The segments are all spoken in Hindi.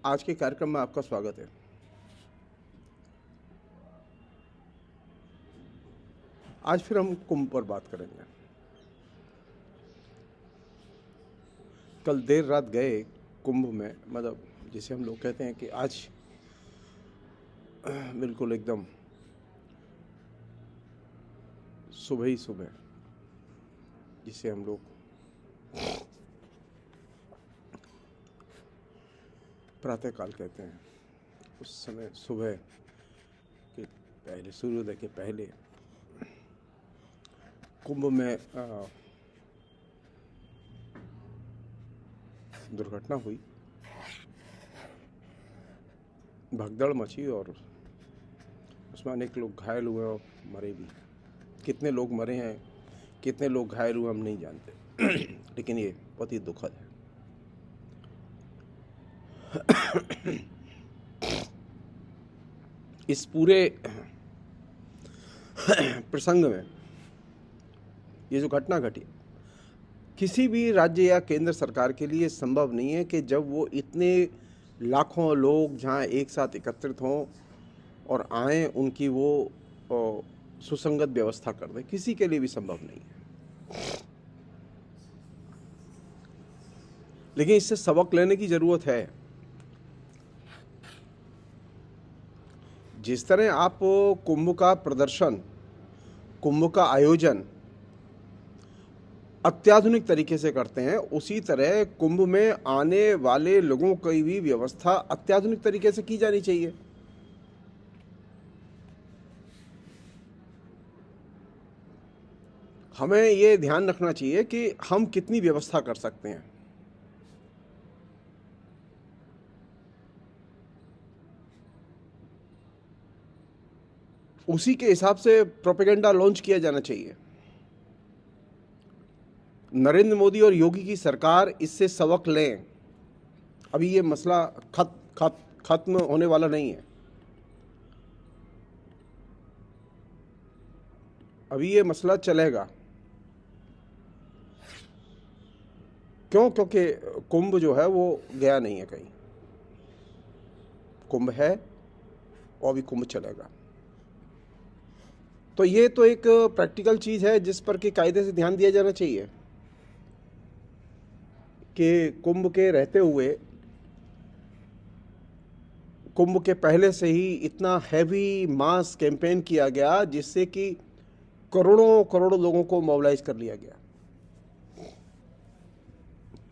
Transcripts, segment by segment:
आज के कार्यक्रम में आपका स्वागत है। आज फिर हम कुंभ पर बात करेंगे। कल देर रात गए कुंभ में, मतलब जिसे हम लोग कहते हैं कि आज बिल्कुल एकदम सुबह ही सुबह, जिसे हम लोग प्रातःकाल कहते हैं, उस समय सुबह के पहले, सूर्योदय के पहले कुंभ में दुर्घटना हुई, भगदड़ मची और उसमें अनेक लोग घायल हुए और मरे भी। कितने लोग मरे हैं, कितने लोग घायल हुए हम नहीं जानते लेकिन ये बहुत ही दुखद है। इस पूरे प्रसंग में ये जो घटना घटी, किसी भी राज्य या केंद्र सरकार के लिए संभव नहीं है कि जब वो इतने लाखों लोग जहां एक साथ एकत्रित हों और आए, उनकी वो सुसंगत व्यवस्था कर दे। किसी के लिए भी संभव नहीं है। लेकिन इससे सबक लेने की जरूरत है। जिस तरह आप कुंभ का प्रदर्शन, कुंभ का आयोजन अत्याधुनिक तरीके से करते हैं, उसी तरह कुंभ में आने वाले लोगों की भी व्यवस्था अत्याधुनिक तरीके से की जानी चाहिए। हमें ये ध्यान रखना चाहिए कि हम कितनी व्यवस्था कर सकते हैं। उसी के हिसाब से प्रोपेगेंडा लॉन्च किया जाना चाहिए। नरेंद्र मोदी और योगी की सरकार इससे सबक लें। अभी ये मसला खत्म होने वाला नहीं है। अभी ये मसला चलेगा। क्यों? क्योंकि कुंभ जो है वो गया नहीं है कहीं। कुंभ है और भी कुंभ चलेगा। तो ये तो एक प्रैक्टिकल चीज है जिस पर कि कायदे से ध्यान दिया जाना चाहिए कि कुंभ के रहते हुए, कुंभ के पहले से ही इतना हैवी मास कैंपेन किया गया जिससे कि करोड़ों करोड़ों लोगों को मोबिलाइज कर लिया गया।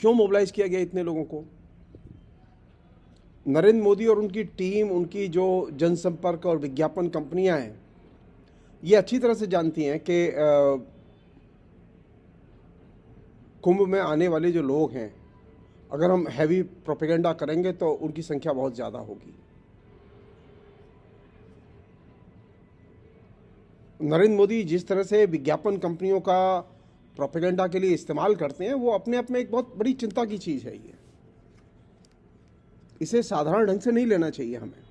क्यों मोबिलाइज किया गया इतने लोगों को? नरेंद्र मोदी और उनकी टीम, उनकी जो जनसंपर्क और विज्ञापन कंपनियां हैं, ये अच्छी तरह से जानती हैं कि कुंभ में आने वाले जो लोग हैं, अगर हम हैवी प्रोपेगेंडा करेंगे तो उनकी संख्या बहुत ज़्यादा होगी। नरेंद्र मोदी जिस तरह से विज्ञापन कंपनियों का प्रोपेगेंडा के लिए इस्तेमाल करते हैं, वो अपने आप में एक बहुत बड़ी चिंता की चीज़ है। ये इसे साधारण ढंग से नहीं लेना चाहिए हमें।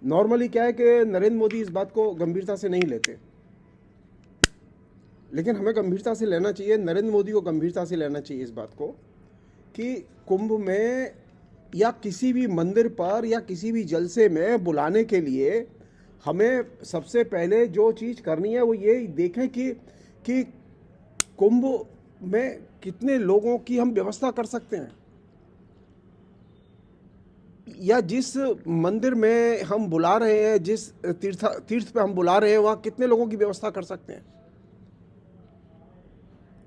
नॉर्मली क्या है कि नरेंद्र मोदी इस बात को गंभीरता से नहीं लेते, लेकिन हमें गंभीरता से लेना चाहिए। नरेंद्र मोदी को गंभीरता से लेना चाहिए इस बात को कि कुंभ में या किसी भी मंदिर पर या किसी भी जलसे में बुलाने के लिए हमें सबसे पहले जो चीज़ करनी है वो ये देखें कि कुंभ में कितने लोगों की हम व्यवस्था कर सकते हैं, या जिस मंदिर में हम बुला रहे हैं, जिस तीर्थ पे हम बुला रहे हैं, वहाँ कितने लोगों की व्यवस्था कर सकते हैं।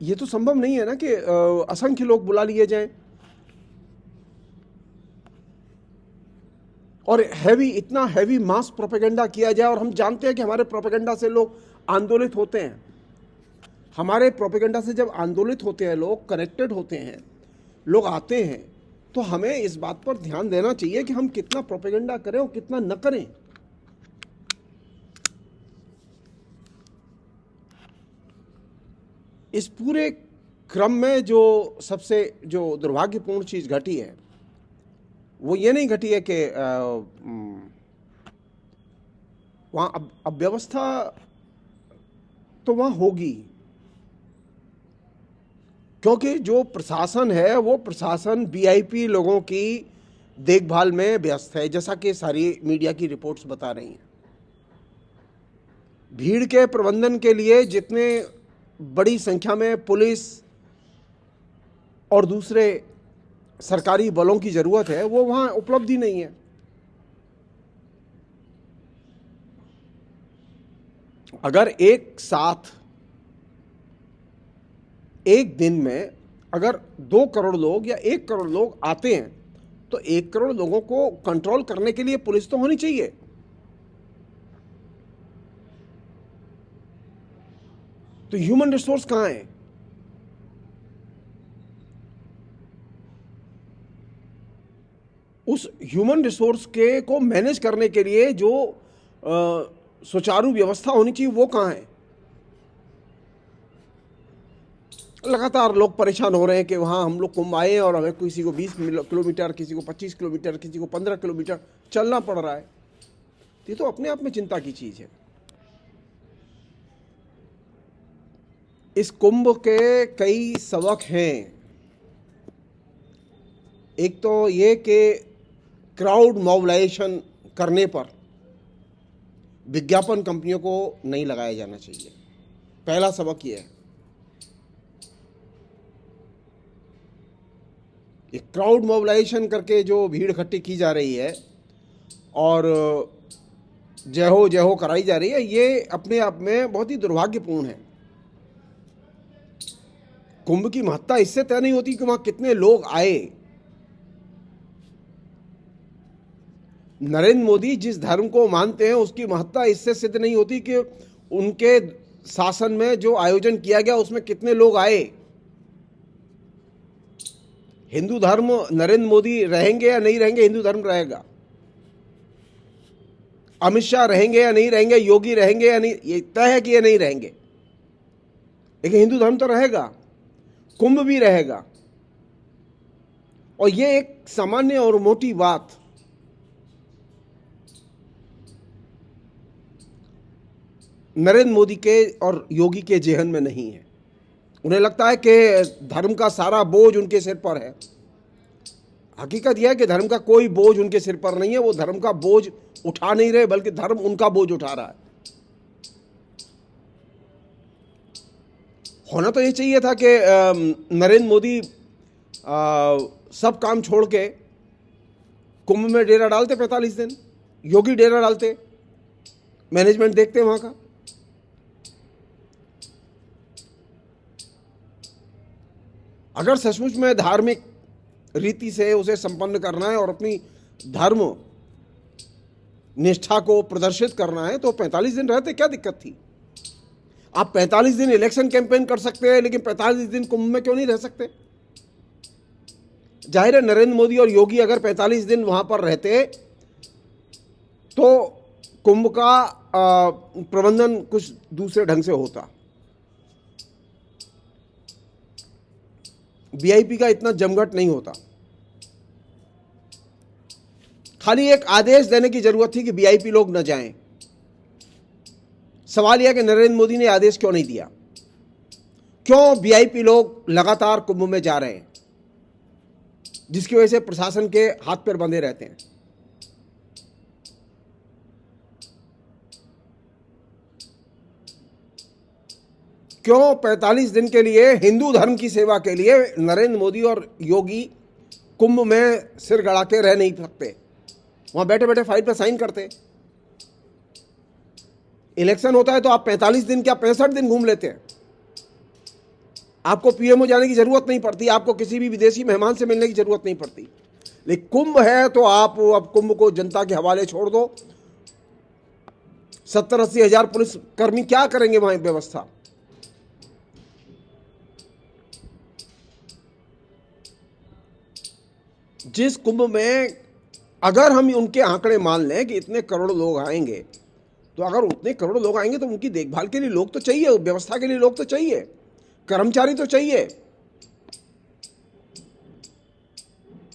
ये तो संभव नहीं है ना कि असंख्य लोग बुला लिए जाएं और इतना हैवी मास प्रोपेगेंडा किया जाए। और हम जानते हैं कि हमारे प्रोपेगेंडा से लोग आंदोलित होते हैं। हमारे प्रोपेगेंडा से जब आंदोलित होते हैं लोग, कनेक्टेड होते हैं, लोग आते हैं, तो हमें इस बात पर ध्यान देना चाहिए कि हम कितना प्रोपेगेंडा करें और कितना न करें। इस पूरे क्रम में जो सबसे दुर्भाग्यपूर्ण चीज घटी है वो ये नहीं घटी है कि वहां अव्यवस्था तो वहां होगी, क्योंकि जो प्रशासन है वो प्रशासन वीआईपी लोगों की देखभाल में व्यस्त है, जैसा कि सारी मीडिया की रिपोर्ट्स बता रही हैं। भीड़ के प्रबंधन के लिए जितने बड़ी संख्या में पुलिस और दूसरे सरकारी बलों की ज़रूरत है, वो वहाँ उपलब्ध ही नहीं है। अगर एक साथ एक दिन में अगर 2 करोड़ लोग या 1 करोड़ लोग आते हैं, तो 1 करोड़ लोगों को कंट्रोल करने के लिए पुलिस तो होनी चाहिए। तो ह्यूमन रिसोर्स कहाँ है? उस ह्यूमन रिसोर्स के को मैनेज करने के लिए जो सुचारू व्यवस्था होनी चाहिए, वो कहाँ है? लगातार लोग परेशान हो रहे हैं कि वहाँ हम लोग कुंभ आए और हमें किसी को 20 किलोमीटर, किसी को 25 किलोमीटर, किसी को 15 किलोमीटर चलना पड़ रहा है। ये तो अपने आप में चिंता की चीज़ है। इस कुंभ के कई सबक हैं। एक तो ये कि क्राउड मोबिलाइजेशन करने पर विज्ञापन कंपनियों को नहीं लगाया जाना चाहिए। पहला सबक ये है। ये क्राउड मोबिलाइजेशन करके जो भीड़ इकट्ठी की जा रही है और जय हो कराई जा रही है, ये अपने आप में बहुत ही दुर्भाग्यपूर्ण है। कुंभ की महत्ता इससे तय नहीं होती कि वहां कितने लोग आए। नरेंद्र मोदी जिस धर्म को मानते हैं उसकी महत्ता इससे सिद्ध नहीं होती कि उनके शासन में जो आयोजन किया गया उसमें कितने लोग आए। हिंदू धर्म, नरेंद्र मोदी रहेंगे या नहीं रहेंगे, हिंदू धर्म रहेगा। अमित शाह रहेंगे या नहीं रहेंगे, योगी रहेंगे या नहीं, ये तय है कि ये नहीं रहेंगे, लेकिन हिंदू धर्म तो रहेगा, कुंभ भी रहेगा। और ये एक सामान्य और मोटी बात नरेंद्र मोदी के और योगी के जेहन में नहीं है। उन्हें लगता है कि धर्म का सारा बोझ उनके सिर पर है। हकीकत यह है कि धर्म का कोई बोझ उनके सिर पर नहीं है। वो धर्म का बोझ उठा नहीं रहे, बल्कि धर्म उनका बोझ उठा रहा है। होना तो ये चाहिए था कि नरेंद्र मोदी सब काम छोड़ के कुंभ में डेरा डालते 45 दिन, योगी डेरा डालते, मैनेजमेंट देखते वहां का। अगर सचमुच में धार्मिक रीति से उसे संपन्न करना है और अपनी धर्म निष्ठा को प्रदर्शित करना है, तो 45 दिन रहते, क्या दिक्कत थी? आप 45 दिन इलेक्शन कैंपेन कर सकते हैं, लेकिन 45 दिन कुंभ में क्यों नहीं रह सकते? जाहिर है नरेंद्र मोदी और योगी अगर 45 दिन वहां पर रहते तो कुंभ का प्रबंधन कुछ दूसरे ढंग से होता। वीआईपी का इतना जमघट नहीं होता। खाली एक आदेश देने की जरूरत थी कि वीआईपी लोग न जाएं। सवाल यह कि नरेंद्र मोदी ने आदेश क्यों नहीं दिया? क्यों वीआईपी लोग लगातार कुंभ में जा रहे हैं, जिसकी वजह से प्रशासन के हाथ पैर बंधे रहते हैं? क्यों 45 दिन के लिए हिंदू धर्म की सेवा के लिए नरेंद्र मोदी और योगी कुंभ में सिर गड़ा के रह नहीं सकते? वहां बैठे बैठे फाइल पर साइन करते। इलेक्शन होता है तो आप 45 दिन क्या 65 दिन घूम लेते हैं। आपको पीएमओ जाने की जरूरत नहीं पड़ती, आपको किसी भी विदेशी मेहमान से मिलने की जरूरत नहीं पड़ती। लेकिन कुंभ है तो आप अब कुंभ को जनता के हवाले छोड़ दो। 70-80 हजार पुलिस कर्मी क्या करेंगे वहां व्यवस्था? जिस कुंभ में अगर हम उनके आंकड़े मान लें कि इतने करोड़ लोग आएंगे, तो अगर उतने करोड़ लोग आएंगे तो उनकी देखभाल के लिए लोग तो चाहिए, व्यवस्था के लिए लोग तो चाहिए, कर्मचारी तो चाहिए,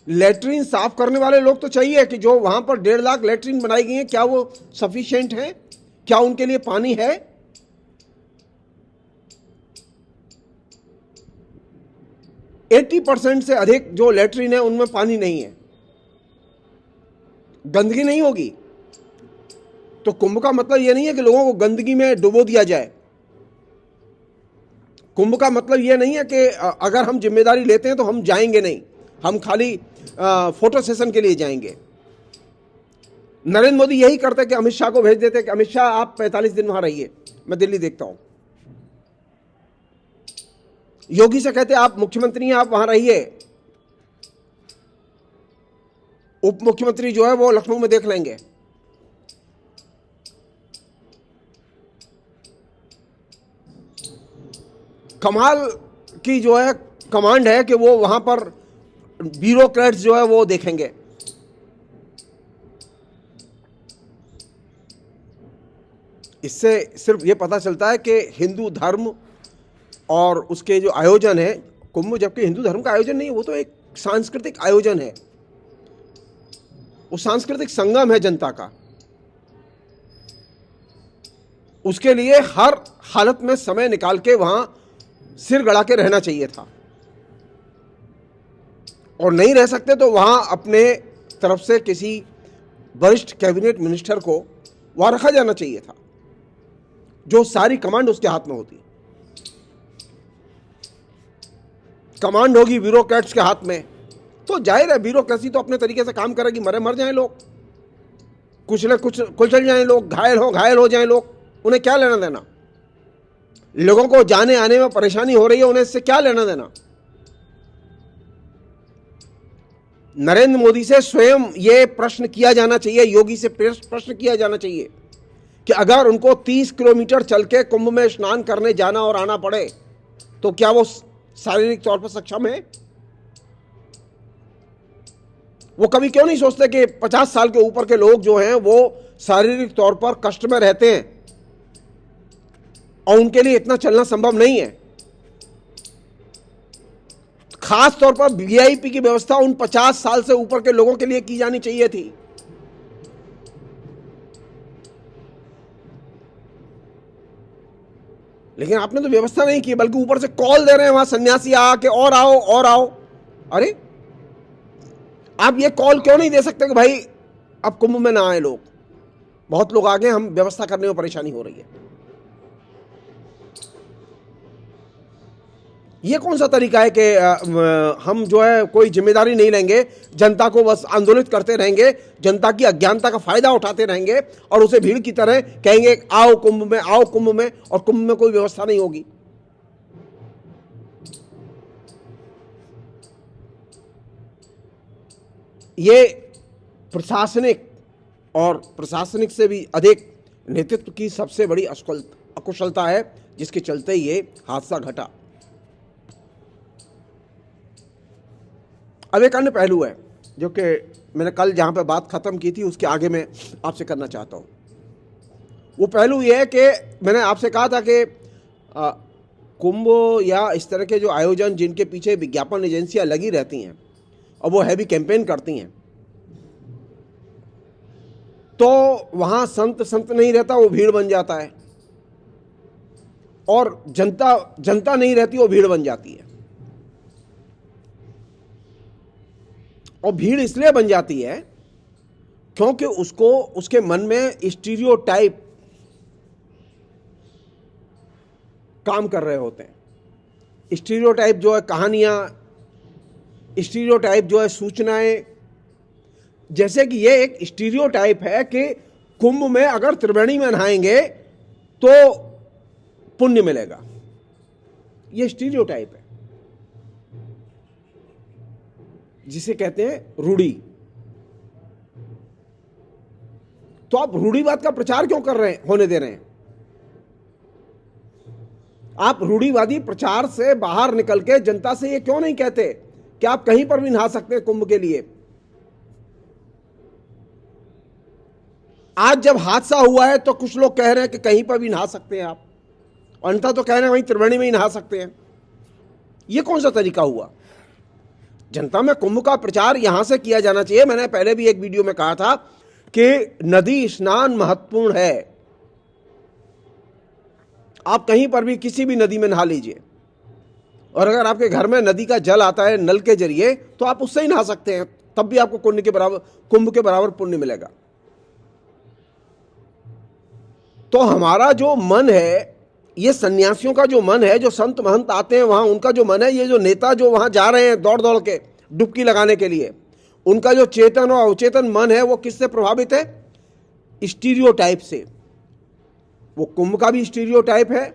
लेटरिन साफ करने वाले लोग तो चाहिए। कि जो वहां पर 1.5 लाख लेटरिन बनाई गई हैं, क्या वो सफिशिएंट है? क्या उनके लिए पानी है? 80% से अधिक जो लेटरिन है उनमें पानी नहीं है। गंदगी नहीं होगी। तो कुंभ का मतलब यह नहीं है कि लोगों को गंदगी में डुबो दिया जाए। कुंभ का मतलब यह नहीं है कि अगर हम जिम्मेदारी लेते हैं तो हम जाएंगे नहीं, हम खाली फोटो सेशन के लिए जाएंगे। नरेंद्र मोदी यही करते कि अमित शाह को भेज देते कि अमित शाह आप 45 दिन वहां रहिए, मैं दिल्ली देखता हूं। योगी से कहते आप मुख्यमंत्री हैं, आप वहां रहिए, उप मुख्यमंत्री जो है वो लखनऊ में देख लेंगे। कमाल की जो है कमांड है कि वो वहां पर ब्यूरोक्रेट्स जो है वो देखेंगे। इससे सिर्फ ये पता चलता है कि हिंदू धर्म और उसके जो आयोजन है कुंभ, जबकि हिंदू धर्म का आयोजन नहीं है, वो तो एक सांस्कृतिक आयोजन है, वो सांस्कृतिक संगम है जनता का। उसके लिए हर हालत में समय निकाल के वहां सिर गड़ा के रहना चाहिए था, और नहीं रह सकते तो वहां अपने तरफ से किसी वरिष्ठ कैबिनेट मिनिस्टर को वहां रखा जाना चाहिए था, जो सारी कमांड उसके हाथ में होती। कमांड होगी ब्यूरोक्रेट्स के हाथ में, तो जाहिर है ब्यूरोक्रेसी तो अपने तरीके से काम करेगी। मरे मर जाएं लोग, कुछ न कुछ कुचल जाएं लोग, घायल हो जाएं लोग, उन्हें क्या लेना देना। लोगों को जाने आने में परेशानी हो रही है, उन्हें इससे क्या लेना देना। नरेंद्र मोदी से स्वयं यह प्रश्न किया जाना चाहिए, योगी से प्रश्न किया जाना चाहिए कि अगर उनको 30 किलोमीटर चल के कुंभ में स्नान करने जाना और आना पड़े तो क्या वो शारीरिक तौर पर सक्षम है? वो कभी क्यों नहीं सोचते कि 50 साल के ऊपर के लोग जो हैं वो शारीरिक तौर पर कष्ट में रहते हैं और उनके लिए इतना चलना संभव नहीं है। खास तौर पर वीआईपी की व्यवस्था उन 50 साल से ऊपर के लोगों के लिए की जानी चाहिए थी। लेकिन आपने तो व्यवस्था नहीं की, बल्कि ऊपर से कॉल दे रहे हैं वहां सन्यासी आके और आओ और आओ। अरे आप ये कॉल क्यों नहीं दे सकते कि भाई अब कुंभ में ना आए लोग, बहुत लोग आगे, हम व्यवस्था करने में परेशानी हो रही है। ये कौन सा तरीका है कि हम जो है कोई जिम्मेदारी नहीं लेंगे, जनता को बस आंदोलित करते रहेंगे, जनता की अज्ञानता का फायदा उठाते रहेंगे और उसे भीड़ की तरह कहेंगे आओ कुंभ में, आओ कुंभ में, और कुंभ में कोई व्यवस्था नहीं होगी। ये प्रशासनिक और प्रशासनिक से भी अधिक नेतृत्व की सबसे बड़ी अकुशलता है, जिसके चलते ये हादसा घटा। अब एक अन्य पहलू है जो कि मैंने कल जहां पे बात खत्म की थी उसके आगे मैं आपसे करना चाहता हूं। वो पहलू ये है कि मैंने आपसे कहा था कि कुंभ या इस तरह के जो आयोजन जिनके पीछे विज्ञापन एजेंसियां लगी रहती हैं और वो हैवी कैंपेन करती हैं, तो वहां संत नहीं रहता, वो भीड़ बन जाता है, और जनता नहीं रहती, वो भीड़ बन जाती है। और भीड़ इसलिए बन जाती है क्योंकि उसके मन में स्टीरियोटाइप काम कर रहे होते हैं। स्टीरियोटाइप जो है कहानियां, स्टीरियोटाइप जो है सूचनाएं। जैसे कि ये एक स्टीरियोटाइप है कि कुंभ में अगर त्रिवेणी में नहाएंगे तो पुण्य मिलेगा, ये स्टीरियोटाइप है, जिसे कहते हैं रूढ़ी। तो आप रूढ़ीवाद का प्रचार क्यों होने दे रहे हैं? आप रूढ़ीवादी प्रचार से बाहर निकल के जनता से ये क्यों नहीं कहते कि आप कहीं पर भी नहा सकते हैं कुंभ के लिए? आज जब हादसा हुआ है तो कुछ लोग कह रहे हैं कि कहीं पर भी नहा सकते हैं आप, और अन्यथा तो कह रहे हैं वहीं त्रिवेणी में ही नहा सकते हैं। ये कौन सा तरीका हुआ? जनता में कुंभ का प्रचार यहां से किया जाना चाहिए। मैंने पहले भी एक वीडियो में कहा था कि नदी स्नान महत्वपूर्ण है। आप कहीं पर भी किसी भी नदी में नहा लीजिए, और अगर आपके घर में नदी का जल आता है नल के जरिए तो आप उससे ही नहा सकते हैं, तब भी आपको कुंभ के बराबर पुण्य मिलेगा। तो हमारा जो मन है, ये सन्यासियों का जो मन है, जो संत महंत आते हैं वहां, उनका जो मन है, ये जो नेता जो वहां जा रहे हैं दौड़ दौड़ के डुबकी लगाने के लिए, उनका जो चेतन और अवचेतन मन है वो किससे प्रभावित है? स्टीरियोटाइप से। वो कुंभ का भी स्टीरियोटाइप है,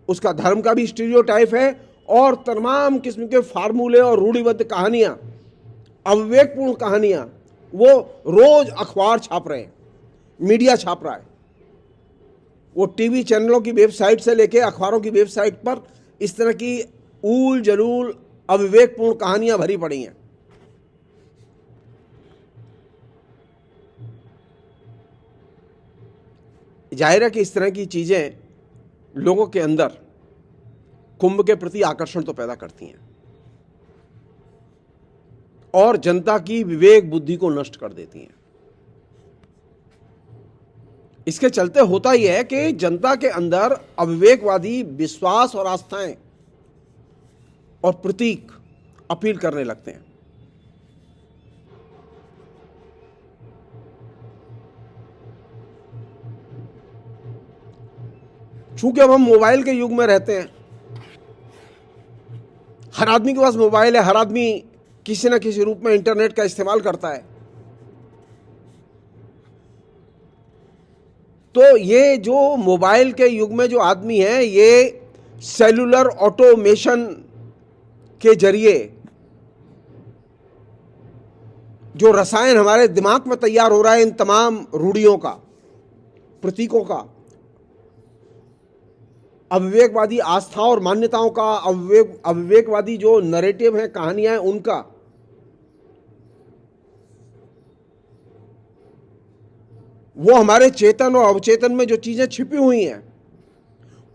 उसका धर्म का भी स्टीरियोटाइप है, और तमाम किस्म के फार्मूले और रूढ़िबद्ध कहानियां, अविवेकपूर्ण कहानियां वो रोज अखबार छाप रहे हैं, मीडिया छाप रहा है। वो टीवी चैनलों की वेबसाइट से लेके अखबारों की वेबसाइट पर इस तरह की ऊल जलूल अविवेकपूर्ण कहानियां भरी पड़ी हैं। जाहिर है कि इस तरह की चीजें लोगों के अंदर कुंभ के प्रति आकर्षण तो पैदा करती हैं और जनता की विवेक बुद्धि को नष्ट कर देती हैं। इसके चलते होता यह है कि जनता के अंदर अविवेकवादी विश्वास और आस्थाएं और प्रतीक अपील करने लगते हैं। चूंकि अब हम मोबाइल के युग में रहते हैं, हर आदमी के पास मोबाइल है, हर आदमी किसी न किसी रूप में इंटरनेट का इस्तेमाल करता है। तो ये जो मोबाइल के युग में जो आदमी है, ये सेलुलर ऑटोमेशन के जरिए जो रसायन हमारे दिमाग में तैयार हो रहा है, इन तमाम रूढ़ियों का, प्रतीकों का, अविवेकवादी आस्था और मान्यताओं का, अविवेकवादी जो नैरेटिव है, कहानियां हैं, उनका, वो हमारे चेतन और अवचेतन में जो चीजें छिपी हुई हैं,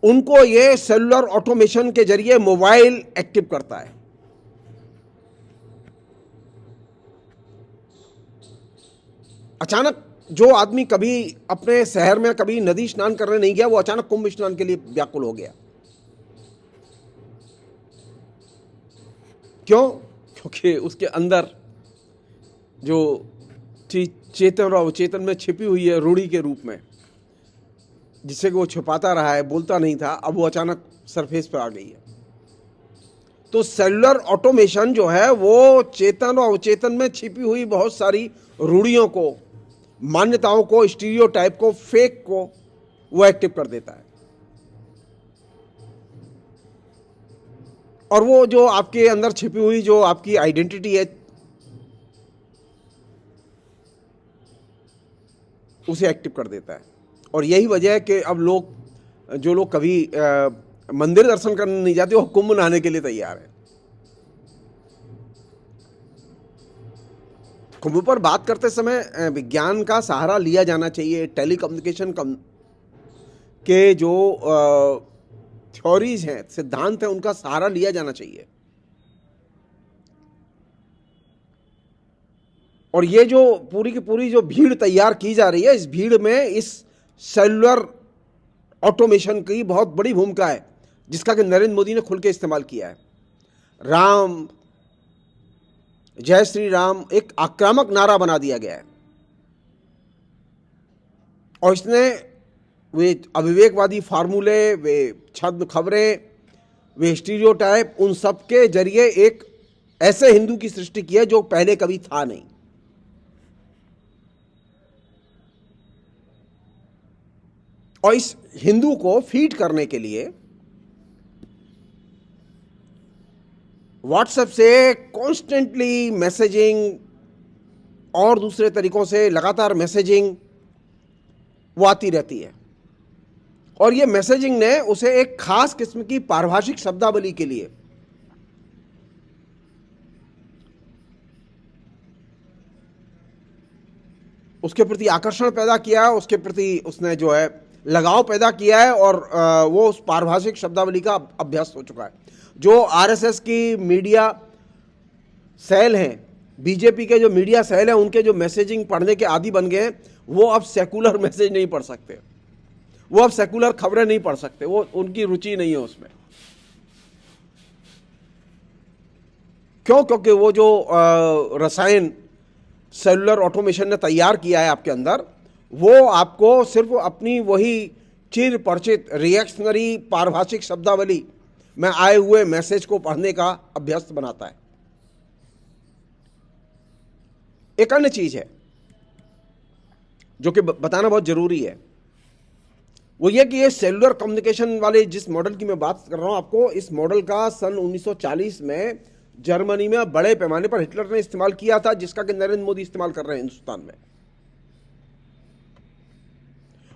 उनको ये सेलुलर ऑटोमेशन के जरिए मोबाइल एक्टिव करता है। अचानक जो आदमी कभी अपने शहर में कभी नदी स्नान करने नहीं गया, वो अचानक कुंभ स्नान के लिए व्याकुल हो गया। क्यों? क्योंकि उसके अंदर जो चीज चेतन और अवचेतन में छिपी हुई है रूढ़ी के रूप में, जिससे कि वो छुपाता रहा है, बोलता नहीं था, अब वो अचानक सरफेस पर आ गई है। तो सेलुलर ऑटोमेशन जो है वो चेतन और अवचेतन में छिपी हुई बहुत सारी रूढ़ियों को, मान्यताओं को, स्टीरियोटाइप को, फेक को वो एक्टिव कर देता है। और वो जो आपके अंदर छिपी हुई जो आपकी आइडेंटिटी है, उसे एक्टिव कर देता है। और यही वजह है कि अब जो लोग कभी मंदिर दर्शन करने नहीं जाते, वो कुंभ नहाने के लिए तैयार है। कुंभ पर बात करते समय विज्ञान का सहारा लिया जाना चाहिए। टेलीकम्युनिकेशन के जो थ्योरीज हैं, सिद्धांत हैं, उनका सहारा लिया जाना चाहिए। और ये जो पूरी की पूरी जो भीड़ तैयार की जा रही है, इस भीड़ में इस सेलुलर ऑटोमेशन की बहुत बड़ी भूमिका है, जिसका कि नरेंद्र मोदी ने खुल के इस्तेमाल किया है। राम, जय श्री राम एक आक्रामक नारा बना दिया गया है, और इसने वे अविवेकवादी फार्मूले, वे छद्म खबरें, वे स्टीरियोटाइप, उन सब के जरिए एक ऐसे हिंदू की सृष्टि की है जो पहले कभी था नहीं। और इस हिंदू को फीड करने के लिए व्हाट्सएप से कॉन्स्टेंटली मैसेजिंग और दूसरे तरीकों से लगातार मैसेजिंग वो आती रहती है। और ये मैसेजिंग ने उसे एक खास किस्म की पारिभाषिक शब्दावली के लिए उसके प्रति आकर्षण पैदा किया है, उसके प्रति उसने जो है लगाव पैदा किया है, और वो उस पारिभाषिक शब्दावली का अभ्यास हो चुका है। जो आरएसएस की मीडिया सेल हैं, बीजेपी के जो मीडिया सेल हैं, उनके जो मैसेजिंग पढ़ने के आदी बन गए हैं, वो अब सेकुलर मैसेज नहीं पढ़ सकते, वो अब सेकुलर खबरें नहीं पढ़ सकते, वो उनकी रुचि नहीं है उसमें। क्यों? क्योंकि वो जो रसायन सेलुलर ऑटोमेशन ने तैयार किया है आपके अंदर, वो आपको सिर्फ अपनी वही चिर परिचित रिएक्शनरी पारिभाषिक शब्दावली में आए हुए मैसेज को पढ़ने का अभ्यस्त बनाता है। एक अन्य चीज है जो कि बताना बहुत जरूरी है, वो ये कि ये सेलुलर कम्युनिकेशन वाले जिस मॉडल की मैं बात कर रहा हूं आपको, इस मॉडल का सन 1940 में जर्मनी में बड़े पैमाने पर हिटलर ने इस्तेमाल किया था, जिसका कि नरेंद्र मोदी इस्तेमाल कर रहे हैं हिंदुस्तान में।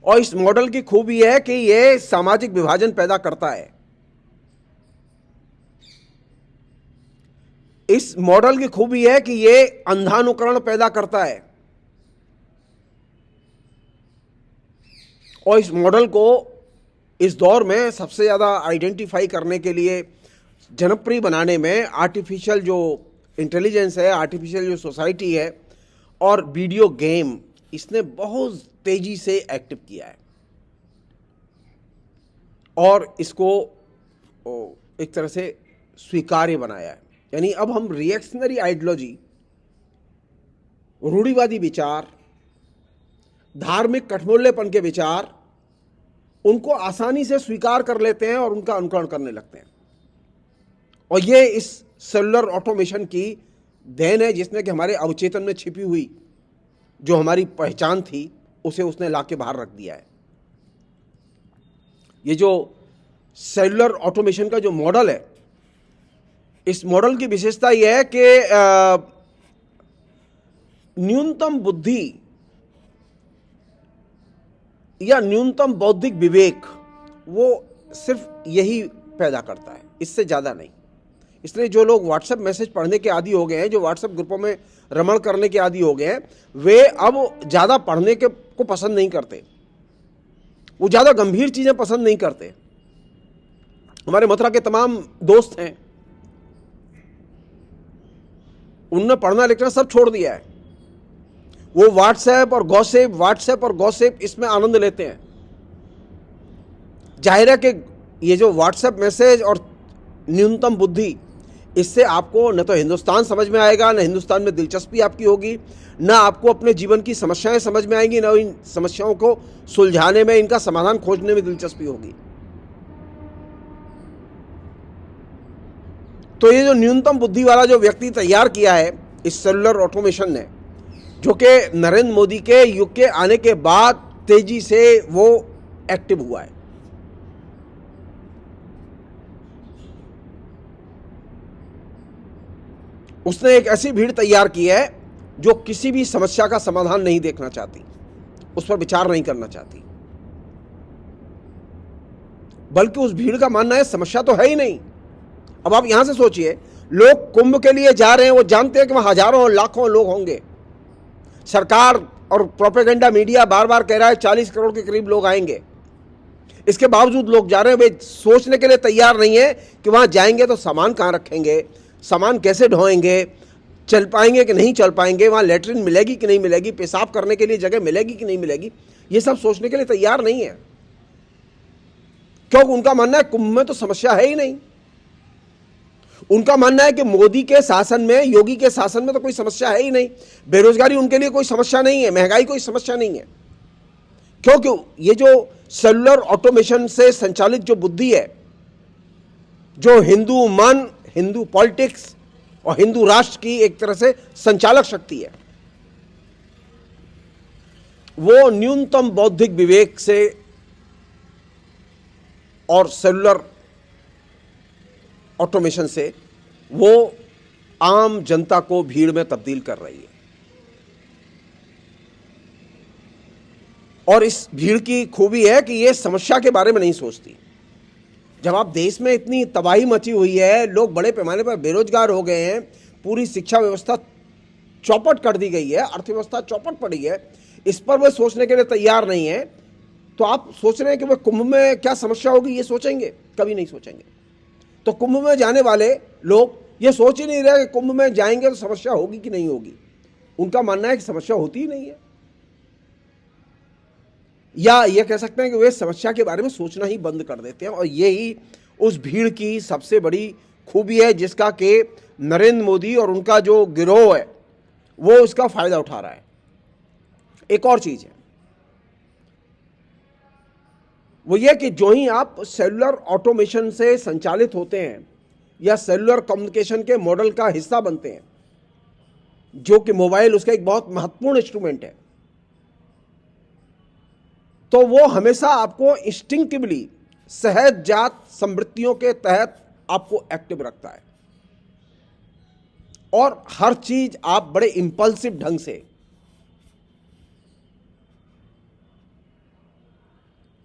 और इस मॉडल की खूबी है कि यह सामाजिक विभाजन पैदा करता है। इस मॉडल की खूबी है कि यह अंधानुकरण पैदा करता है। और इस मॉडल को इस दौर में सबसे ज्यादा आइडेंटिफाई करने के लिए, जनप्रिय बनाने में आर्टिफिशियल जो इंटेलिजेंस है, आर्टिफिशियल जो सोसाइटी है और वीडियो गेम, इसने बहुत तेजी से एक्टिव किया है और इसको एक तरह से स्वीकार्य बनाया है। यानी अब हम रिएक्शनरी आइडियोलॉजी, रूढ़िवादी विचार, धार्मिक कठमोल्लेपन के विचार, उनको आसानी से स्वीकार कर लेते हैं और उनका अनुकरण करने लगते हैं। और ये इस सेलुलर ऑटोमेशन की देन है, जिसने कि हमारे अवचेतन में छिपी हुई जो हमारी पहचान थी उसे उसने लाके बाहर रख दिया है। ये जो सेलुलर ऑटोमेशन का जो मॉडल है, इस मॉडल की विशेषता यह है कि न्यूनतम बुद्धि या न्यूनतम बौद्धिक विवेक वो सिर्फ यही पैदा करता है, इससे ज्यादा नहीं। इसलिए जो लोग व्हाट्सएप मैसेज पढ़ने के आदी हो गए हैं, जो व्हाट्सएप ग्रुपों में रमण करने के आदी हो गए हैं, वे अब ज्यादा पढ़ने के को पसंद नहीं करते, वो ज्यादा गंभीर चीजें पसंद नहीं करते। हमारे मथुरा के तमाम दोस्त हैं, उनने पढ़ना लिखना सब छोड़ दिया है। वो व्हाट्सएप और गॉसिप इसमें आनंद लेते हैं। जाहिर है कि ये जो व्हाट्सएप मैसेज और न्यूनतम बुद्धि, इससे आपको न तो हिंदुस्तान समझ में आएगा, न हिंदुस्तान में दिलचस्पी आपकी होगी, न आपको अपने जीवन की समस्याएं समझ में आएंगी, न इन समस्याओं को सुलझाने में, इनका समाधान खोजने में दिलचस्पी होगी। तो ये जो न्यूनतम बुद्धि वाला जो व्यक्ति तैयार किया है इस सेलुलर ऑटोमेशन ने, जो कि नरेंद्र मोदी के युग के आने के बाद तेजी से वो एक्टिव हुआ है। उसने एक ऐसी भीड़ तैयार की है जो किसी भी समस्या का समाधान नहीं देखना चाहती, उस पर विचार नहीं करना चाहती, बल्कि उस भीड़ का मानना है समस्या तो है ही नहीं। अब आप यहां से सोचिए, लोग कुंभ के लिए जा रहे हैं, वो जानते हैं कि वहां हजारों लाखों लोग होंगे। सरकार और प्रोपेगेंडा मीडिया बार बार कह रहा है 40 करोड़ के करीब लोग आएंगे, इसके बावजूद लोग जा रहे हैं। वे सोचने के लिए तैयार नहीं है कि वहां जाएंगे तो सामान कहां रखेंगे, सामान कैसे ढोएंगे, चल पाएंगे कि नहीं चल पाएंगे, वहां लेटरिन मिलेगी कि नहीं मिलेगी, पेशाब करने के लिए जगह मिलेगी कि नहीं मिलेगी, ये सब सोचने के लिए तैयार नहीं है। क्योंकि उनका मानना है कुंभ में तो समस्या है ही नहीं। उनका मानना है कि मोदी के शासन में, योगी के शासन में तो कोई समस्या है ही नहीं, बेरोजगारी उनके लिए कोई समस्या नहीं है, महंगाई कोई समस्या नहीं है। क्योंकि ये जो सेलुलर ऑटोमेशन से संचालित जो बुद्धि है, जो हिंदू मन, हिंदू पॉलिटिक्स और हिंदू राष्ट्र की एक तरह से संचालक शक्ति है, वो न्यूनतम बौद्धिक विवेक से और सेलुलर ऑटोमेशन से वो आम जनता को भीड़ में तब्दील कर रही है। और इस भीड़ की खूबी है कि ये समस्या के बारे में नहीं सोचती। जब आप देश में इतनी तबाही मची हुई है, लोग बड़े पैमाने पर बेरोजगार हो गए हैं, पूरी शिक्षा व्यवस्था चौपट कर दी गई है, अर्थव्यवस्था चौपट पड़ी है, इस पर वे सोचने के लिए तैयार नहीं है, तो आप सोच रहे हैं कि वे कुंभ में क्या समस्या होगी ये सोचेंगे? कभी नहीं सोचेंगे। तो कुंभ में जाने वाले लोग ये सोच ही नहीं रहे कि कुंभ में जाएंगे तो समस्या होगी कि नहीं होगी। उनका मानना है कि समस्या होती ही नहीं है, या ये कह सकते हैं कि वे समस्या के बारे में सोचना ही बंद कर देते हैं। और यही उस भीड़ की सबसे बड़ी खूबी है, जिसका कि नरेंद्र मोदी और उनका जो गिरोह है वो उसका फायदा उठा रहा है। एक और चीज है, वो ये कि जो ही आप सेलुलर ऑटोमेशन से संचालित होते हैं या सेलुलर कम्युनिकेशन के मॉडल का हिस्सा बनते हैं, जो कि मोबाइल उसका एक बहुत महत्वपूर्ण इंस्ट्रूमेंट है, तो वो हमेशा आपको इंस्टिंक्टिवली सहजजात समृद्धियों के तहत आपको एक्टिव रखता है और हर चीज आप बड़े इंपल्सिव ढंग से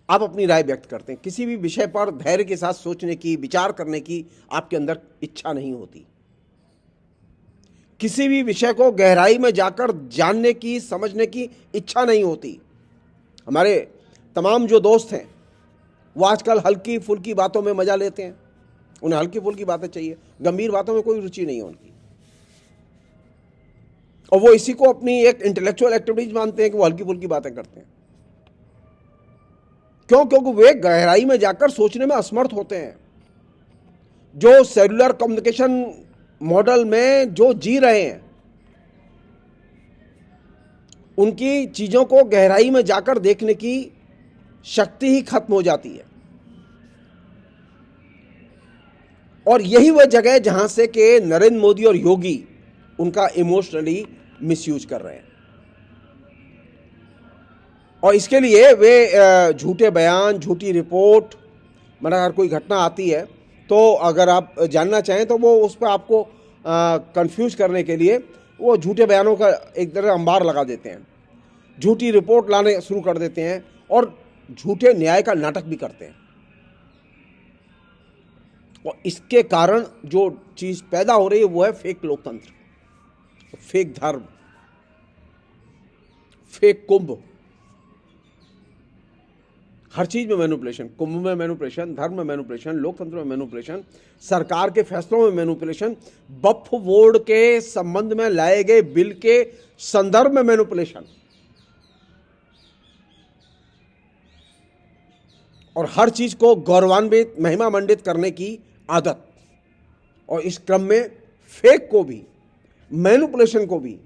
आप अपनी राय व्यक्त करते हैं। किसी भी विषय पर धैर्य के साथ सोचने की, विचार करने की आपके अंदर इच्छा नहीं होती। किसी भी विषय को गहराई में जाकर जानने की, समझने की इच्छा नहीं होती। हमारे तमाम जो दोस्त हैं वो आजकल हल्की फुल्की बातों में मजा लेते हैं, उन्हें हल्की फुल्की बातें चाहिए, गंभीर बातों में कोई रुचि नहीं है उनकी, और वो इसी को अपनी एक इंटेलेक्चुअल एक्टिविटीज मानते हैं कि वो हल्की फुल्की बातें करते हैं। क्यों? क्योंकि वे गहराई में जाकर सोचने में असमर्थ होते हैं। जो सेलुलर कम्युनिकेशन मॉडल में जो जी रहे हैं, उनकी चीजों को गहराई में जाकर देखने की शक्ति ही खत्म हो जाती है। और यही वह जगह है जहां से कि नरेंद्र मोदी और योगी उनका इमोशनली मिसयूज कर रहे हैं, और इसके लिए वे झूठे बयान, झूठी रिपोर्ट, मतलब अगर कोई घटना आती है तो अगर आप जानना चाहें तो वो उस पर आपको कंफ्यूज करने के लिए वो झूठे बयानों का एक तरह अंबार लगा देते हैं, झूठी रिपोर्ट लाने शुरू कर देते हैं और झूठे न्याय का नाटक भी करते हैं। और इसके कारण जो चीज पैदा हो रही है वो है फेक लोकतंत्र, फेक धर्म, फेक कुंभ। हर चीज में मैनिपुलेशन, कुंभ में मैनिपुलेशन, धर्म में मैनिपुलेशन, लोकतंत्र में मैनिपुलेशन, सरकार के फैसलों में मैनिपुलेशन, वक्फ बोर्ड के संबंध में लाए गए बिल के संदर्भ में मैनिपुलेशन, और हर चीज को गौरवान्वित, महिमा मंडित करने की आदत, और इस क्रम में फेक को भी, मैनिपुलेशन को भी,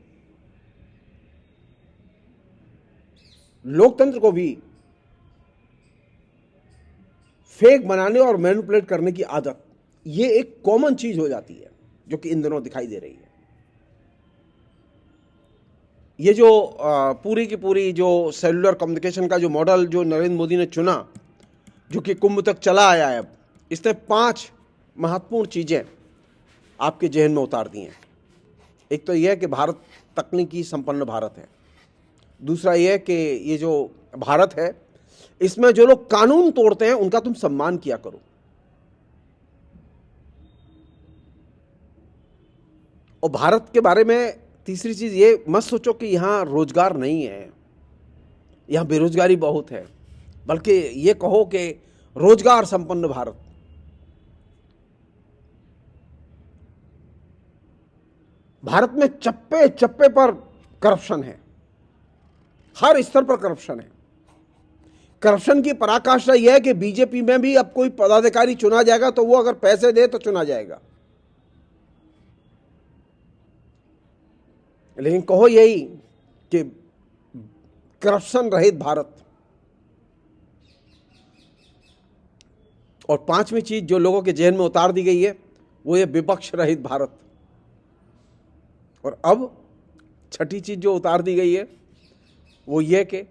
लोकतंत्र को भी फेक बनाने और मैनिपुलेट करने की आदत, ये एक कॉमन चीज हो जाती है जो कि इन दिनों दिखाई दे रही है। ये जो पूरी की पूरी जो सेलुलर कम्युनिकेशन का जो मॉडल जो नरेंद्र मोदी ने चुना, जो कि कुंभ तक चला आया है, अब इसने 5 महत्वपूर्ण चीजें आपके जहन में उतार दी हैं। एक तो यह है कि भारत तकनीकी संपन्न भारत है। दूसरा यह कि ये जो भारत है इसमें जो लोग कानून तोड़ते हैं उनका तुम सम्मान किया करो। और भारत के बारे में तीसरी चीज ये मत सोचो कि यहां रोजगार नहीं है, यहां बेरोजगारी बहुत है, बल्कि ये कहो कि रोजगार संपन्न भारत। भारत में चप्पे चप्पे पर करप्शन है, हर स्तर पर करप्शन है। करप्शन की पराकाष्ठा यह है कि बीजेपी में भी अब कोई पदाधिकारी चुना जाएगा तो वो अगर पैसे दे तो चुना जाएगा, लेकिन कहो यही कि करप्शन रहित भारत। और 5वीं चीज जो लोगों के जहन में उतार दी गई है वो ये विपक्ष रहित भारत। और अब 6ठी चीज जो उतार दी गई है वो ये कि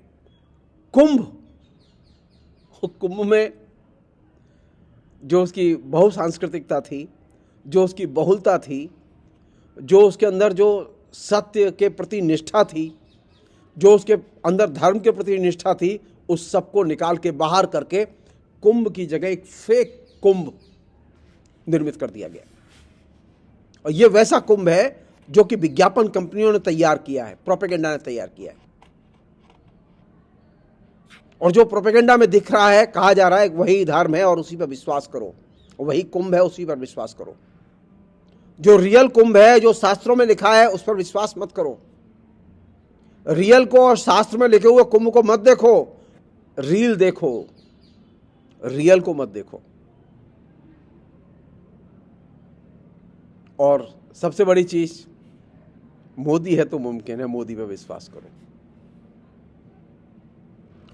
कुंभ में जो उसकी बहुसांस्कृतिकता थी, जो उसकी बहुलता थी, जो उसके अंदर जो सत्य के प्रति निष्ठा थी, जो उसके अंदर धर्म के प्रति निष्ठा थी, उस सबको निकाल के बाहर करके कुंभ की जगह एक फेक कुंभ निर्मित कर दिया गया। और यह वैसा कुंभ है जो कि विज्ञापन कंपनियों ने तैयार किया है, प्रोपेगेंडा ने तैयार किया है। और जो प्रोपेगेंडा में दिख रहा है, कहा जा रहा है वही धर्म है और उसी पर विश्वास करो, वही कुंभ है उसी पर विश्वास करो। जो रियल कुंभ है, जो शास्त्रों में लिखा है, उस पर विश्वास मत करो। रियल को और शास्त्र में लिखे हुए कुंभ को मत देखो, रील देखो, रियल को मत देखो। और सबसे बड़ी चीज मोदी है तो मुमकिन है, मोदी पे विश्वास करो।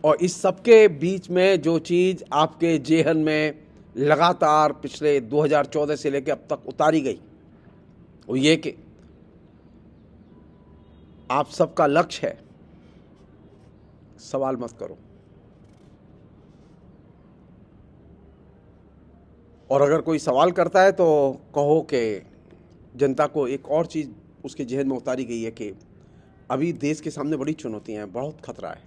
और इस सबके बीच में जो चीज आपके जेहन में लगातार पिछले 2014 से लेकर अब तक उतारी गई वो ये कि आप सबका लक्ष्य है, सवाल मत करो। और अगर कोई सवाल करता है तो कहो कि जनता को एक और चीज़ उसके जहन में उतारी गई है कि अभी देश के सामने बड़ी चुनौतियां हैं, बहुत खतरा है।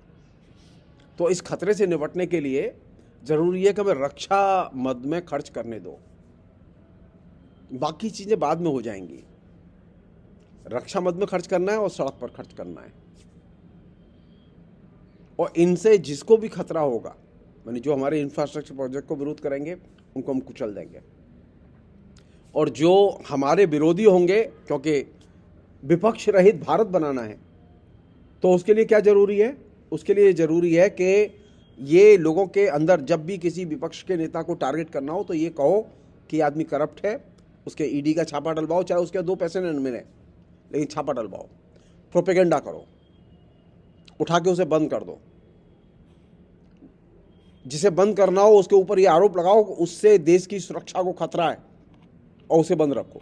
तो इस खतरे से निपटने के लिए ज़रूरी है कि हमें रक्षा मद में खर्च करने दो, बाकी चीज़ें बाद में हो जाएंगी। रक्षा मद में खर्च करना है और सड़क पर खर्च करना है। और इनसे जिसको भी खतरा होगा, यानी जो हमारे इंफ्रास्ट्रक्चर प्रोजेक्ट को विरोध करेंगे उनको हम कुचल देंगे। और जो हमारे विरोधी होंगे, क्योंकि विपक्ष रहित भारत बनाना है, तो उसके लिए क्या जरूरी है? उसके लिए जरूरी है कि ये लोगों के अंदर जब भी किसी विपक्ष के नेता को टारगेट करना हो तो ये कहो कि आदमी करप्ट है, उसके ईडी का छापा डलवाओ, चाहे उसके 2 पैसे न मिले, लेकिन छापा डलवाओ, प्रोपेगेंडा करो, उठा के उसे बंद कर दो। जिसे बंद करना हो उसके ऊपर ये आरोप लगाओ उससे देश की सुरक्षा को खतरा है और उसे बंद रखो।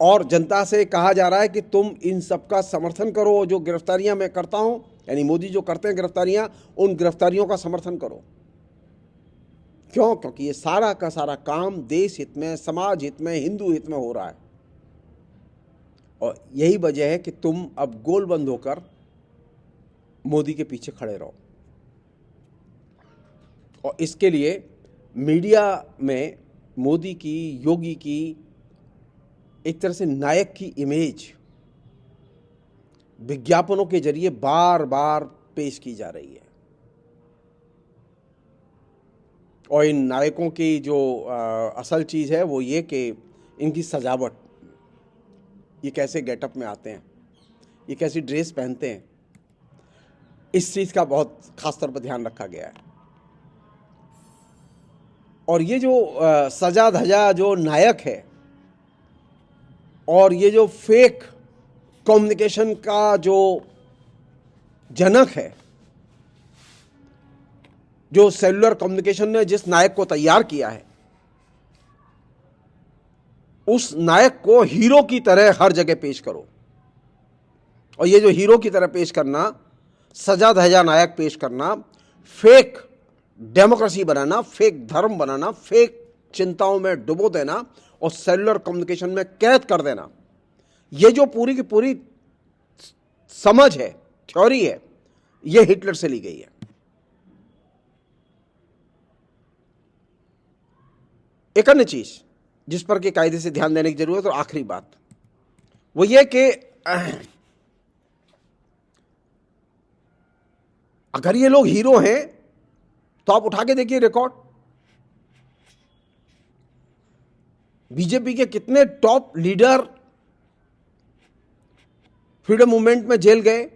और जनता से कहा जा रहा है कि तुम इन सबका समर्थन करो। जो गिरफ्तारियां मैं करता हूं, यानी मोदी जो करते हैं गिरफ्तारियां, उन गिरफ्तारियों का समर्थन करो। क्यों? क्योंकि ये सारा का सारा काम देश हित में, समाज हित में, हिंदू हित में हो रहा है। और यही वजह है कि तुम अब गोलबंद होकर मोदी के पीछे खड़े रहो। और इसके लिए मीडिया में मोदी की, योगी की एक तरह से नायक की इमेज विज्ञापनों के जरिए बार बार पेश की जा रही है। और इन नायकों की जो असल चीज़ है वो ये कि इनकी सजावट, ये कैसे गेटअप में आते हैं, ये कैसी ड्रेस पहनते हैं, इस चीज़ का बहुत खास तौर पर ध्यान रखा गया है। और ये जो सजा धजा जो नायक है और ये जो फेक कम्युनिकेशन का जो जनक है, जो सेलुलर कम्युनिकेशन ने जिस नायक को तैयार किया है, उस नायक को हीरो की तरह हर जगह पेश करो। और ये जो हीरो की तरह पेश करना, सजा धजा नायक पेश करना, फेक डेमोक्रेसी बनाना, फेक धर्म बनाना, फेक चिंताओं में डुबो देना और सेलुलर कम्युनिकेशन में कैद कर देना, ये जो पूरी की पूरी समझ है, थ्योरी है, ये हिटलर से ली गई है। एक अन्य चीज जिस पर कि कायदे से ध्यान देने की जरूरत है, और आखिरी बात वो ये कि अगर ये लोग हीरो हैं तो आप उठा के देखिए रिकॉर्ड, बीजेपी के कितने टॉप लीडर फ्रीडम मूवमेंट में जेल गए,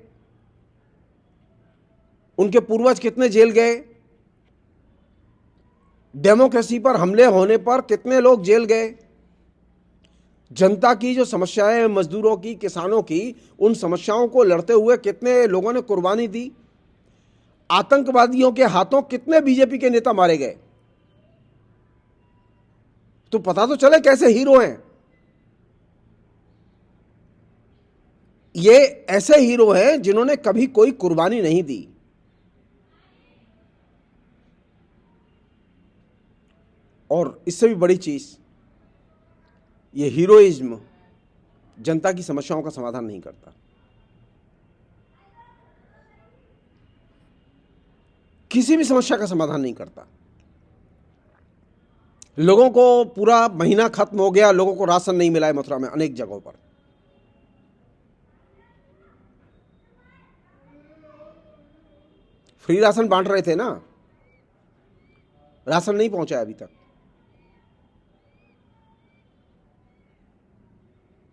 उनके पूर्वज कितने जेल गए, डेमोक्रेसी पर हमले होने पर कितने लोग जेल गए, जनता की जो समस्याएं, मजदूरों की, किसानों की, उन समस्याओं को लड़ते हुए कितने लोगों ने कुर्बानी दी, आतंकवादियों के हाथों कितने बीजेपी के नेता मारे गए, तो पता तो चले कैसे हीरो हैं। ये ऐसे हीरो हैं जिन्होंने कभी कोई कुर्बानी नहीं दी। और इससे भी बड़ी चीज, ये हीरोइज्म जनता की समस्याओं का समाधान नहीं करता, किसी भी समस्या का समाधान नहीं करता। लोगों को पूरा महीना खत्म हो गया, लोगों को राशन नहीं मिला है मथुरा में अनेक जगहों पर। फ्री राशन बांट रहे थे ना, राशन नहीं पहुंचा अभी तक।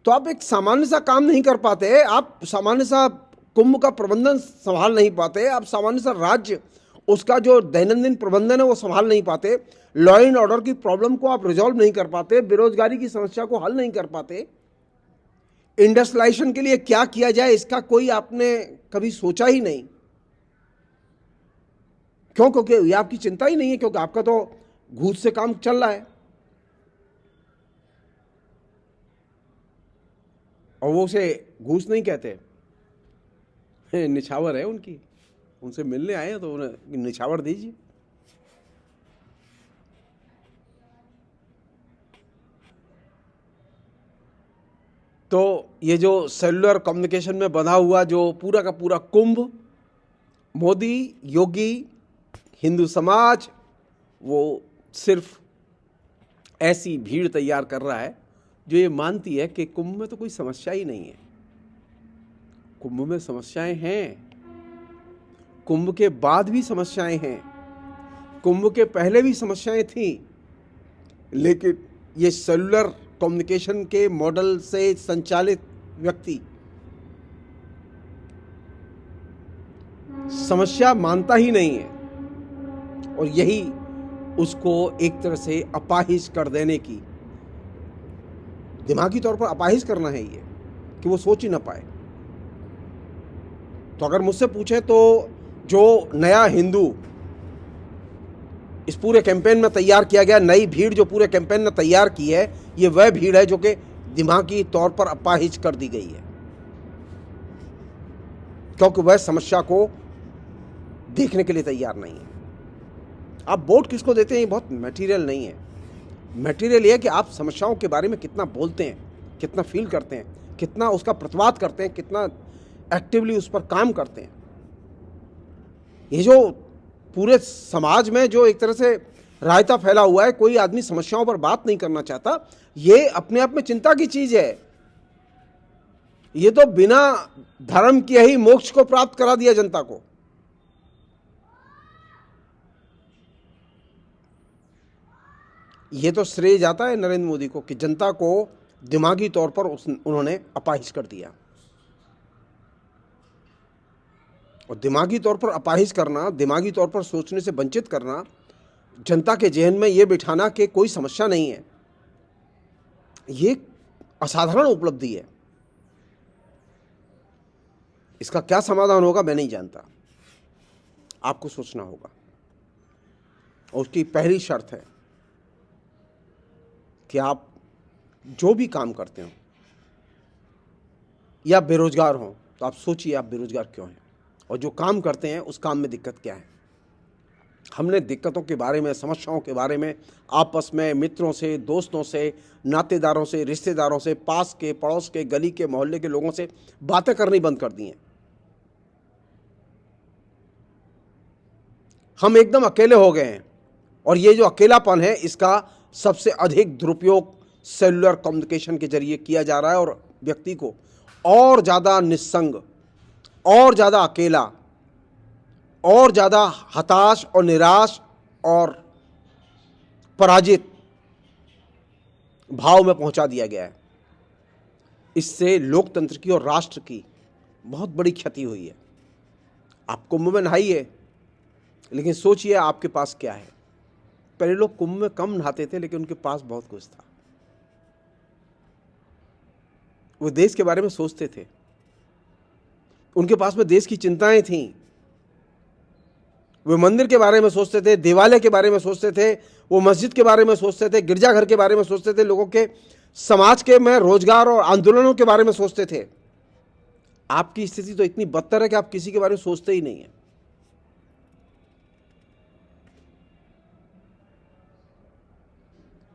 तो आप एक सामान्य सा काम नहीं कर पाते, आप सामान्य सा कुंभ का प्रबंधन संभाल नहीं पाते, आप सामान्य सा राज्य उसका जो दैनंदिन प्रबंधन है वो संभाल नहीं पाते, लॉ एंड ऑर्डर की प्रॉब्लम को आप रिजॉल्व नहीं कर पाते, बेरोजगारी की समस्या को हल नहीं कर पाते। इंडस्ट्रियलाइजेशन के लिए क्या किया जाए, इसका कोई आपने कभी सोचा ही नहीं। क्यों? क्योंकि ये आपकी चिंता ही नहीं है, क्योंकि आपका तो घूस से काम चल रहा है। और वो उसे घूस नहीं कहते, निछावर है उनकी, उनसे मिलने आए हैं तो उन्हें निछावर दीजिए। तो ये जो सेलुलर कम्युनिकेशन में बंधा हुआ जो पूरा का पूरा कुंभ, मोदी, योगी, हिंदू समाज, वो सिर्फ ऐसी भीड़ तैयार कर रहा है जो ये मानती है कि कुंभ में तो कोई समस्या ही नहीं है। कुंभ में समस्याएं हैं, कुंभ के बाद भी समस्याएं हैं, कुंभ के पहले भी समस्याएं थी, लेकिन ये सेलुलर कम्युनिकेशन के मॉडल से संचालित व्यक्ति समस्या मानता ही नहीं है, और यही उसको एक तरह से अपाहिज कर देने की, दिमागी तौर पर अपाहिज करना है ये, कि वो सोच ही ना पाए। तो अगर मुझसे पूछे तो जो नया हिंदू इस पूरे कैंपेन में तैयार किया गया, नई भीड़ जो पूरे कैंपेन में तैयार की है, ये वह भीड़ है जो कि दिमागी तौर पर अपाहिज कर दी गई है, क्योंकि वह समस्या को देखने के लिए तैयार नहीं है। आप वोट किसको देते हैं ये बहुत मटेरियल नहीं है। मटेरियल ये है कि आप समस्याओं के बारे में कितना बोलते हैं, कितना फील करते हैं, कितना उसका प्रतिवाद करते हैं, कितना एक्टिवली उस पर काम करते हैं। ये जो पूरे समाज में जो एक तरह से रायता फैला हुआ है, कोई आदमी समस्याओं पर बात नहीं करना चाहता, ये अपने आप में चिंता की चीज है। ये तो बिना धर्म के ही मोक्ष को प्राप्त करा दिया जनता को। ये तो श्रेय जाता है नरेंद्र मोदी को कि जनता को दिमागी तौर पर उन्होंने अपाहिज कर दिया। और दिमागी तौर पर अपाहिज करना, दिमागी तौर पर सोचने से वंचित करना, जनता के जहन में ये बिठाना कि कोई समस्या नहीं है, ये असाधारण उपलब्धि है। इसका क्या समाधान होगा मैं नहीं जानता, आपको सोचना होगा। और उसकी पहली शर्त है कि आप जो भी काम करते हो या बेरोजगार हो, तो आप सोचिए आप बेरोजगार क्यों हैं, और जो काम करते हैं उस काम में दिक्कत क्या है। हमने दिक्कतों के बारे में, समस्याओं के बारे में आपस में मित्रों से, दोस्तों से, नातेदारों से, रिश्तेदारों से, पास के, पड़ोस के, गली के, मोहल्ले के लोगों से बातें करनी बंद कर दी हैं। हम एकदम अकेले हो गए हैं, और ये जो अकेलापन है इसका सबसे अधिक दुरुपयोग सेलुलर कम्युनिकेशन के जरिए किया जा रहा है, और व्यक्ति को और ज़्यादा निस्संग, और ज़्यादा अकेला, और ज़्यादा हताश और निराश और पराजित भाव में पहुंचा दिया गया है। इससे लोकतंत्र की और राष्ट्र की बहुत बड़ी क्षति हुई है। आप कुंभ में नहाइए, लेकिन सोचिए आपके पास क्या है। पहले लोग कुंभ में कम नहाते थे, लेकिन उनके पास बहुत कुछ था। वो देश के बारे में सोचते थे, उनके पास में देश की चिंताएं थीं। वे मंदिर के बारे में सोचते थे, देवालय के बारे में सोचते थे, वो मस्जिद के बारे में सोचते थे, गिरजाघर के बारे में सोचते थे, लोगों के समाज के में रोजगार और आंदोलनों के बारे में सोचते थे। आपकी स्थिति तो इतनी बदतर है कि आप किसी के बारे में सोचते ही नहीं है।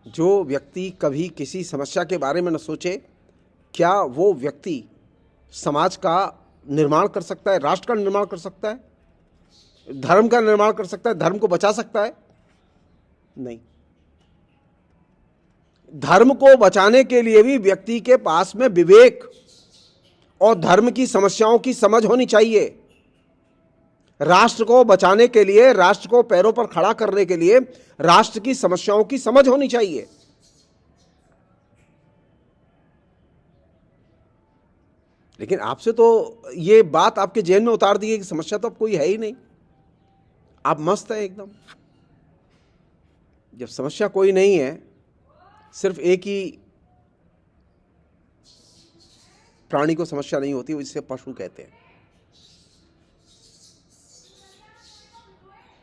जो व्यक्ति कभी किसी समस्या के बारे में न सोचे, क्या वो व्यक्ति समाज का निर्माण कर सकता है, राष्ट्र का निर्माण कर सकता है, धर्म का निर्माण कर सकता है, धर्म को बचा सकता है? नहीं। धर्म को बचाने के लिए भी व्यक्ति के पास में विवेक और धर्म की समस्याओं की समझ होनी चाहिए। राष्ट्र को बचाने के लिए, राष्ट्र को पैरों पर खड़ा करने के लिए राष्ट्र की समस्याओं की समझ होनी चाहिए। लेकिन आपसे तो ये बात आपके जेहन में उतार दी गई कि समस्या तो अब कोई है ही नहीं, आप मस्त है एकदम। जब समस्या कोई नहीं है, सिर्फ एक ही प्राणी को समस्या नहीं होती, इसे पशु कहते हैं।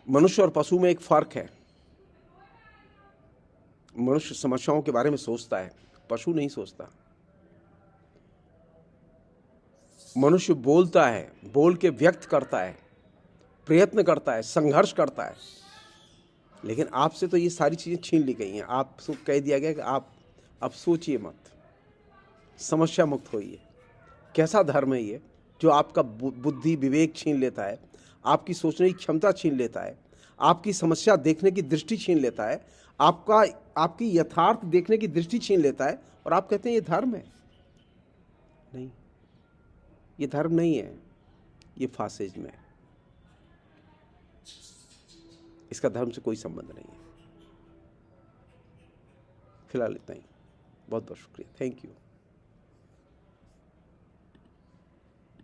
मनुष्य और पशु में एक फर्क है। मनुष्य समस्याओं के बारे में सोचता है, पशु नहीं सोचता। मनुष्य बोलता है, बोल के व्यक्त करता है, प्रयत्न करता है, संघर्ष करता है। लेकिन आपसे तो ये सारी चीज़ें छीन ली गई हैं। आपको कह दिया गया कि आप अब सोचिए मत, समस्या मुक्त होइए। कैसा धर्म है ये, जो आपका बुद्धि विवेक छीन लेता है, आपकी सोचने की क्षमता छीन लेता है, आपकी समस्या देखने की दृष्टि छीन लेता है, आपकी यथार्थ देखने की दृष्टि छीन लेता है, और आप कहते हैं ये धर्म है। नहीं, ये धर्म नहीं है, ये फासिज्म है। इसका धर्म से कोई संबंध नहीं है। फिलहाल इतना ही। बहुत बहुत शुक्रिया। Thank you.